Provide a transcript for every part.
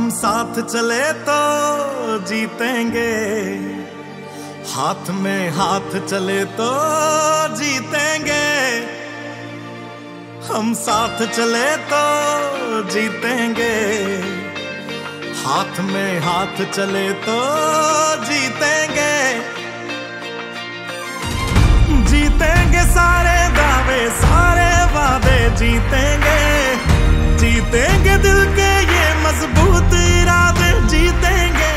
हम साथ चले तो जीतेंगे, हाथ में हाथ चले तो जीतेंगे। हम साथ चले तो जीतेंगे, हाथ में हाथ चले तो जीतेंगे। जीतेंगे सारे दावे सारे वादे जीतेंगे, जीतेंगे दिल के ये मजबूत इरादे जीतेंगे।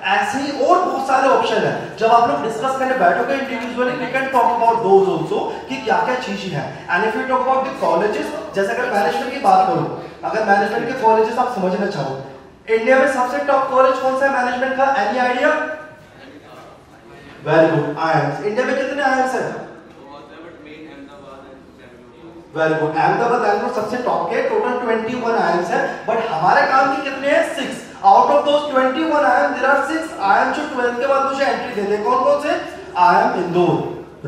ऐसे ही और बहुत सारे ऑप्शन है। जब आप लोग डिस्कस करने बैठोगे individually, we can talk about those also कि क्या-क्या चीजें हैं। And if you talk about the colleges, जैसे अगर मैनेजमेंट की बात करूं, अगर मैनेजमेंट के कॉलेजेस आप समझना चाहो, इंडिया में सबसे टॉप कॉलेज कौन सा है मैनेजमेंट का? Any idea? Very good, IIMs. India में कितने आईएम्स हैं? वेरी गुड, अहमदाबाद बैंगलोर सबसे टॉप के, टोटल 21 आईएम्स है। बट हमारे काम के कितने हैं? 6। Out of those 21 IIM there are 6 IIM जो 12th के बाद मुझे एंट्री दे दे। कौन कौन से? आईएम इंदौर,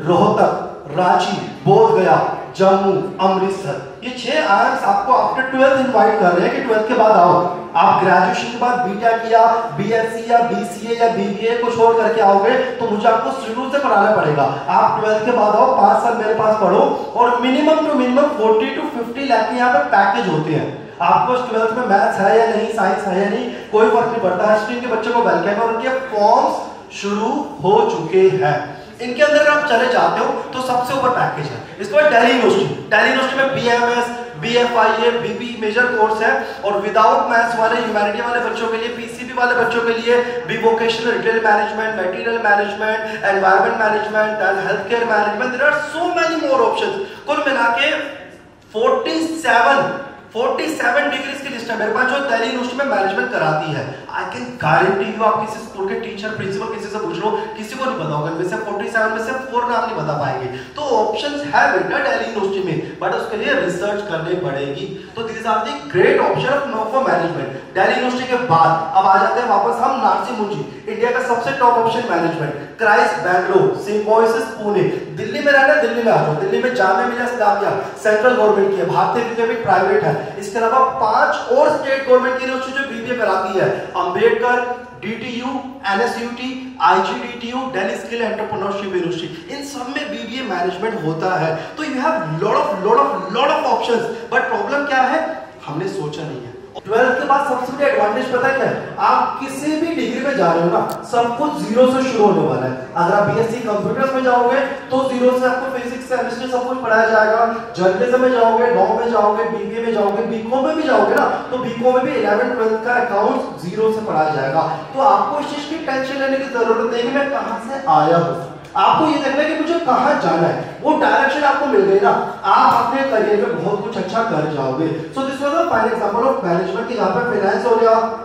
रोहतक, रांची, बोध गया, जम्मू, अमृतसर। ये 6 आईएम्स आपको आफ्टर 12th इनवाइट कर रहे हैं कि 12th के बाद आओ। आप ग्रेजुएशन के बाद बीटेक या बीएससी या बीसीए या बीबीए को छोड़ करके आओगे तो मुझे आपको शुरू से पढ़ाना पड़ेगा। आप 12th के बाद आओ, 5 साल मेरे पास पढ़ो और minimum to minimum 40 to 50 lakh के यहाँ पे पैकेज होते हैं। आपको 12th में मैथ्स है या नहीं, साइंस है या नहीं, कोई फर्क नहीं पड़ता। हिस्ट्री के बच्चों को वेलकम है और उनके फॉर्म्स शुरू हो चुके हैं। इनके अंदर आप चले जाते हो तो सबसे ऊपर पैकेज है। इसके बाद दिल्ली यूनिवर्सिटी, दिल्ली यूनिवर्सिटी में बीएमएस, बीएफआईए, बीबी मेजर कोर्स है और विदाउट मैथ्स वाले ह्यूमैनिटी वाले बच्चों के लिए, पीसीबी वाले बच्चों के लिए B vocational retail management, material management, environment management and health care management. There are so many more options. कुल मिला के 47 डिग्रीज की लिस्ट है मेरे पास जो दिल्ली यूनिवर्सिटी में मैनेजमेंट कराती है। आई कैन गारंटी यू, आप किसी स्कूल के टीचर, प्रिंसिपल किसी से पूछ लो, किसी को नहीं पता होगा। इनमें से 47 में से 4 नाम नहीं बता पाएंगे। तो ऑप्शंस है बेटा दिल्ली यूनिवर्सिटी में, बट उसके लिए रिसर्च करनी पड़ेगी। तो this are the great option for management. Delhi university के बाद अब आ जाते हैं वापस हम नार्सी मुंजी, इंडिया का सबसे top option management, Christ Bangalore, Symbiosis Pune. Delhi में रहना, दिल्ली में आ जाओ। दिल्ली में जामिया मिलिया इस्लामिया सेंट्रल गवर्नमेंट की है, भारतीय विद्यापीठ प्राइवेट है। इसके अलावा 5 और स्टेट गवर्नमेंट की यूनिवर्सिटी जो बीबीए कराती है, Ambedkar, DTU, NSUT, IGDTU, Delhi skill entrepreneurship university, इन सब में बीबीए मैनेजमेंट होता है। तो you have lot of options, but problem क्या है? हमने सोचा नहीं है। 12th के बाद सबसे बड़ी एडवांटेज पता है क्या है? आप किसी भी डिग्री में जा रहे हो ना, सब कुछ जीरो से शुरू होने वाला है। अगर आप बीएससी कंप्यूटर्स में जाओगे तो जीरो से आपको फिजिक्स, केमिस्ट्री सब कुछ पढ़ाया जाएगा। जर्नलिज्म में जाओगे, लॉ में जाओगे, बीबीए में जाओगे, बीकॉम में भी जाओगे ना, तो बीकॉम में भी 11th 12th का अकाउंट्स जीरो से पढ़ाया जाएगा। तो आपको इस चीज की टेंशन लेने की जरूरत नहीं कि मैं कहां से आया हूं। आपको ये देखना है कि मुझे कहां जाना है, वो डायरेक्शन आपको मिल गई ना, आप अपने करियर में बहुत कुछ अच्छा कर जाओगे। So this was a fine example of management की, जहां पर फाइनेंस हो गया,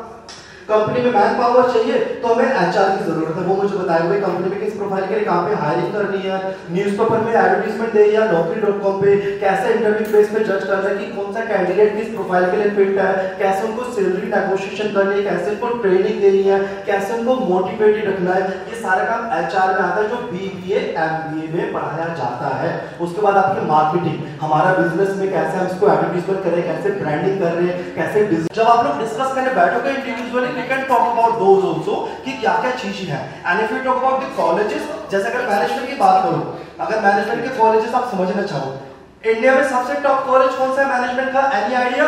कंपनी में मैन पावर चाहिए तो हमें एचआर की जरूरत है। वो मुझे बताएगा भाई कंपनी में किस प्रोफाइल के लिए कहां पे हायरिंग करनी है, न्यूज़पेपर में एडवर्टाइजमेंट दे या naukri.com पे कैसे इंटरव्यू बेस पे जज करना है कि कौन सा कैंडिडेट किस प्रोफाइल के लिए फिट है, कैसे उनको सैलरी नेगोशिएशन करनी है, कैसे उनको ट्रेनिंग देनी है, कैसे उनको मोटिवेटेड रखना है। ये सारा काम एचआर में आता है जो बीबीए एमबीए में पढ़ाया जाता है। उसके बाद आपकी मार्केटिंग, हमारा बिजनेस में कैसे हम इसको एडवर्टाइजमेंट करें, कैसे ब्रांडिंग कर रहे हैं, कैसे जब आप लोग डिस्कस करने बैठोगे individually, we can talk about those also कि क्या-क्या चीजें हैं। and if you talk about the colleges, जैसे अगर मैनेजमेंट की बात करूं, अगर मैनेजमेंट के कॉलेजेस आप समझना चाहो, इंडिया में सबसे टॉप कॉलेज कौन सा है मैनेजमेंट का? Any idea?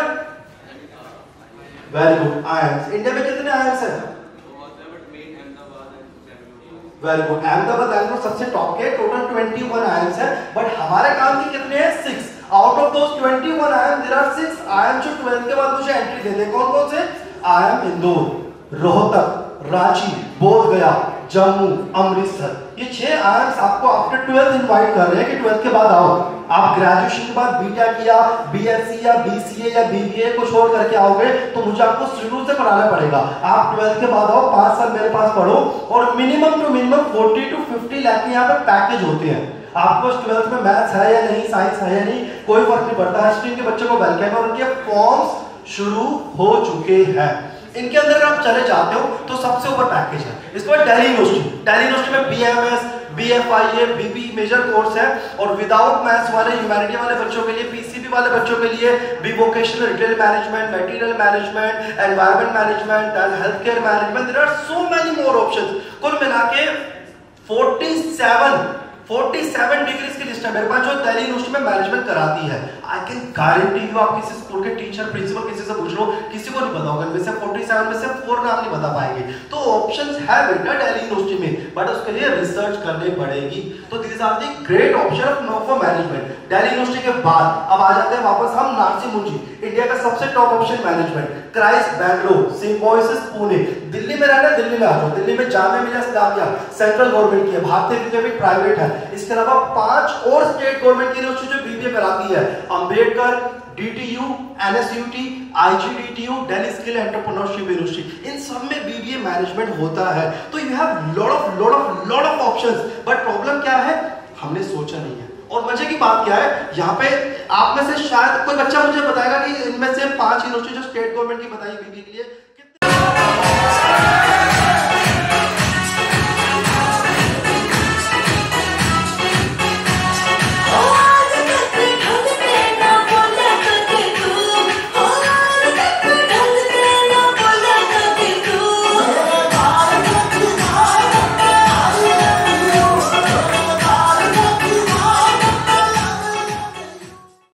Very good, IIMs. India में कितने आईएम्स हैं? वेरी गुड, अहमदाबाद बैंगलोर सबसे टॉप के, टोटल 21 आईएम्स है। बट हमारे काम के कितने हैं? 6। Out of those 21 IIM there are 6 IIM जो 12th के बाद मुझे एंट्री दे दे। कौन कौन से? आईएम इंदौर, रोहतक, रांची, बोध गया, जम्मू, अमृतसर। ये 6 आईएम्स आपको आफ्टर 12th इनवाइट कर रहे हैं कि 12th के बाद आओ। आप ग्रेजुएशन के बाद बीटेक या बीएससी या बीसीए या बीबीए को छोड़ करके आओगे तो मुझे आपको शुरू से पढ़ाना पड़ेगा। आप 12th के बाद आओ, 5 साल मेरे पास पढ़ो और minimum to minimum 40 to 50 lakh के यहाँ पे पैकेज होते हैं। आपको 12th में मैथ्स है या नहीं, साइंस है या नहीं, कोई फर्क नहीं पड़ता। हिस्ट्री के बच्चों को वेलकम है और उनके फॉर्म्स शुरू हो चुके हैं। इनके अंदर आप चले जाते हो तो सबसे ऊपर पैकेज है। इसके बाद दिल्ली यूनिवर्सिटी, दिल्ली यूनिवर्सिटी में BMS, BFIA BB major course है, और विदाउट मैथ्स वाले ह्यूमैनिटी वाले बच्चों के लिए, PCB वाले बच्चों के लिए B vocational retail management, material management, environment management and health care management, there are so many more options. कुल मिला के 47 डिग्रीज की लिस्ट है मेरे पास जो दिल्ली यूनिवर्सिटी में मैनेजमेंट कराती है। आई कैन गारंटी यू, आप किसी स्कूल के टीचर प्रिंसिपल किसी से पूछ लो, किसी को नहीं पता होगा इनमें से 47 में से 4 नाम नहीं बता पाएंगे। तो ऑप्शंस है बेटा दिल्ली यूनिवर्सिटी में, बट उसके लिए रिसर्च करनी पड़ेगी। तो this are the great option for management. Delhi university के बाद अब आ जाते हैं वापस हम नार्सी मुंजी, इंडिया का सबसे top option management, Christ Bangalore, Symbiosis Pune. Delhi में रहना, दिल्ली में आ जाओ। दिल्ली में जामिया मिलिया इस्लामिया सेंट्रल गवर्नमेंट की है, भारतीय विद्यापीठ प्राइवेट है। इसके अलावा 5 और स्टेट गवर्नमेंट की यूनिवर्सिटी जो बीबीए कराती है, Ambedkar, DTU, NSUT, IGDTU, Delhi skill entrepreneurship university, इन सब में बीबीए मैनेजमेंट होता है। तो you have lot of options, but problem क्या है, हमने सोचा नहीं है। और मजे की बात क्या है, यहाँ पे आप में से शायद कोई बच्चा मुझे बताएगा कि इनमें से 5 यूनिवर्सिटी जो स्टेट गवर्नमेंट की बताई बीबीए के लिए